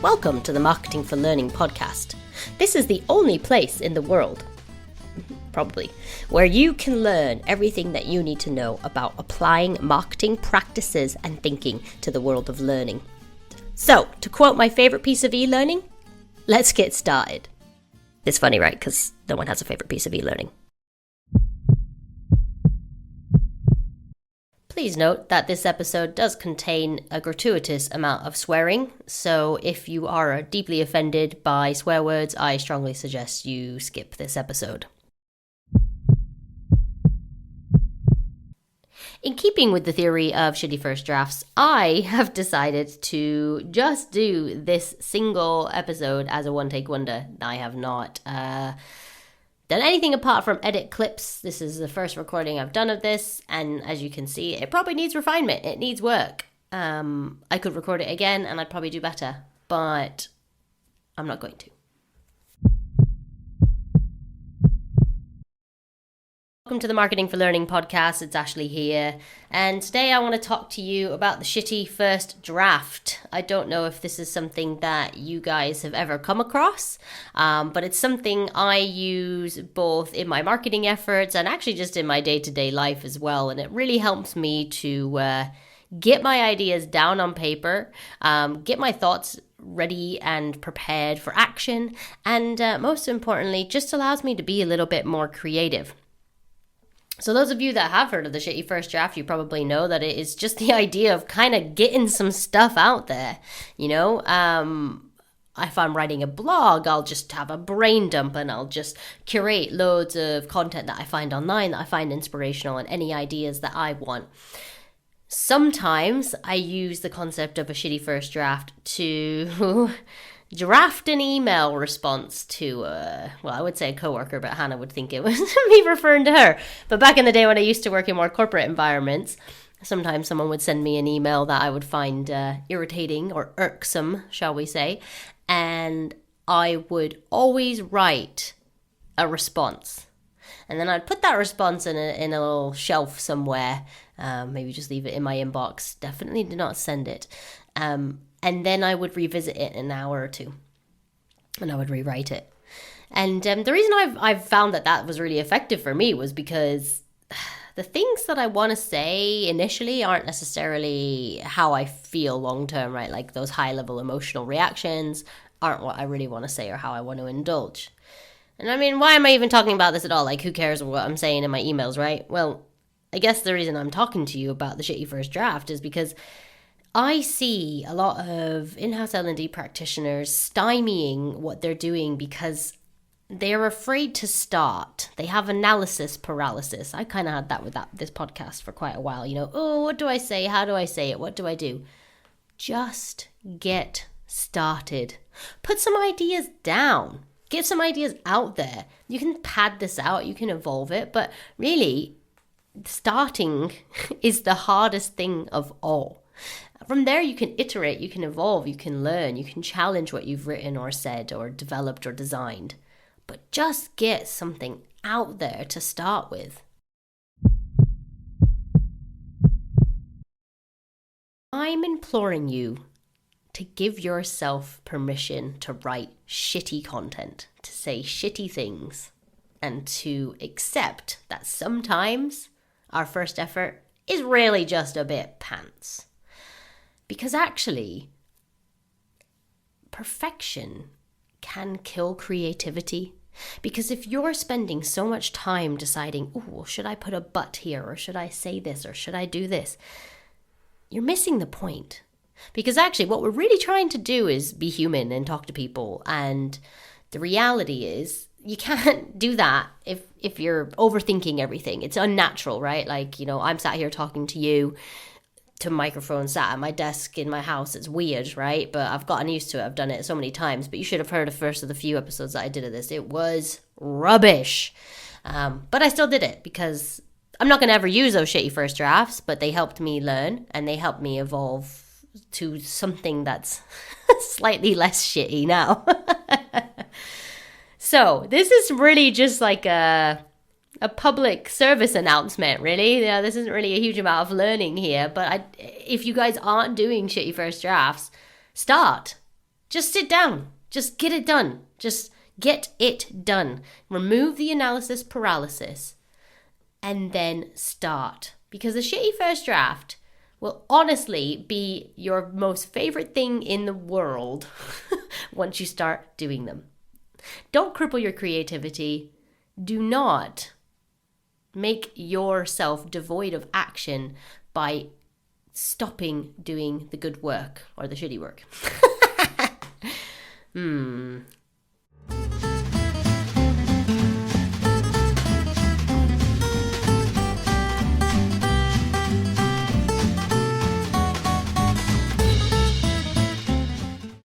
Welcome to the Marketing for Learning podcast. This is the only place in the world, probably, where you can learn everything that you need to know about applying marketing practices and thinking to the world of learning. So, to quote my favorite piece of e-learning, let's get started. It's funny, right? Because no one has a favorite piece of e-learning. Please note that this episode does contain a gratuitous amount of swearing, so if you are deeply offended by swear words, I strongly suggest you skip this episode. In keeping with the theory of shitty first drafts, I have decided to just do this single episode as a one-take wonder. I have not done anything apart from edit clips. This is the first recording I've done of this, and as you can see, it probably needs refinement. It needs work. I could record it again and I'd probably do better, but I'm not going to. Welcome to the Marketing for Learning podcast. It's Ashley here, and today I want to talk to you about the shitty first draft. I don't know if this is something that you guys have ever come across, but it's something I use both in my marketing efforts and actually just in my day-to-day life as well, and it really helps me to get my ideas down on paper, get my thoughts ready and prepared for action, and most importantly, just allows me to be a little bit more creative. So those of you that have heard of the shitty first draft, you probably know that it is just the idea of kind of getting some stuff out there, you know? If I'm writing a blog, I'll just have a brain dump and I'll just curate loads of content that I find online that I find inspirational and any ideas that I want. Sometimes I use the concept of a shitty first draft to draft an email response to, I would say a coworker, but Hannah would think it was me referring to her. But back in the day when I used to work in more corporate environments, sometimes someone would send me an email that I would find irritating or irksome, shall we say, and I would always write a response. And then I'd put that response in a little shelf somewhere, maybe just leave it in my inbox. Definitely do not send it. And then I would revisit it in an hour or two, and I would rewrite it. And the reason I've found that was really effective for me was because the things that I want to say initially aren't necessarily how I feel long term, right? Like those high level emotional reactions aren't what I really want to say or how I want to indulge. And I mean, why am I even talking about this at all? Like, who cares what I'm saying in my emails, right? Well, I guess the reason I'm talking to you about the shitty first draft is because I see a lot of in-house L&D practitioners stymieing what they're doing because they're afraid to start. They have analysis paralysis. I kind of had that with this podcast for quite a while. You know, oh, what do I say? How do I say it? What do I do? Just get started. Put some ideas down. Get some ideas out there. You can pad this out. You can evolve it. But really, starting is the hardest thing of all. From there, you can iterate, you can evolve, you can learn, you can challenge what you've written or said or developed or designed. But just get something out there to start with. I'm imploring you to give yourself permission to write shitty content, to say shitty things, and to accept that sometimes our first effort is really just a bit pants. Because actually, perfection can kill creativity. Because if you're spending so much time deciding, well, should I put a but here, or should I say this, or should I do this? You're missing the point. Because actually, what we're really trying to do is be human and talk to people. And the reality is, you can't do that if you're overthinking everything. It's unnatural, right? Like, you know, I'm sat here talking to you, to microphone sat at my desk in my house. It's weird, right? But I've gotten used to it. I've done it so many times. But you should have heard the first of the few episodes that I did of this. It was rubbish. But I still did it because I'm not going to ever use those shitty first drafts, but they helped me learn and they helped me evolve to something that's slightly less shitty now. So this is really just like a public service announcement, really. Yeah, this isn't really a huge amount of learning here, but if you guys aren't doing shitty first drafts, start. Just sit down. Just get it done. Just get it done. Remove the analysis paralysis and then start. Because a shitty first draft will honestly be your most favorite thing in the world once you start doing them. Don't cripple your creativity. Do not make yourself devoid of action by stopping doing the good work or the shitty work.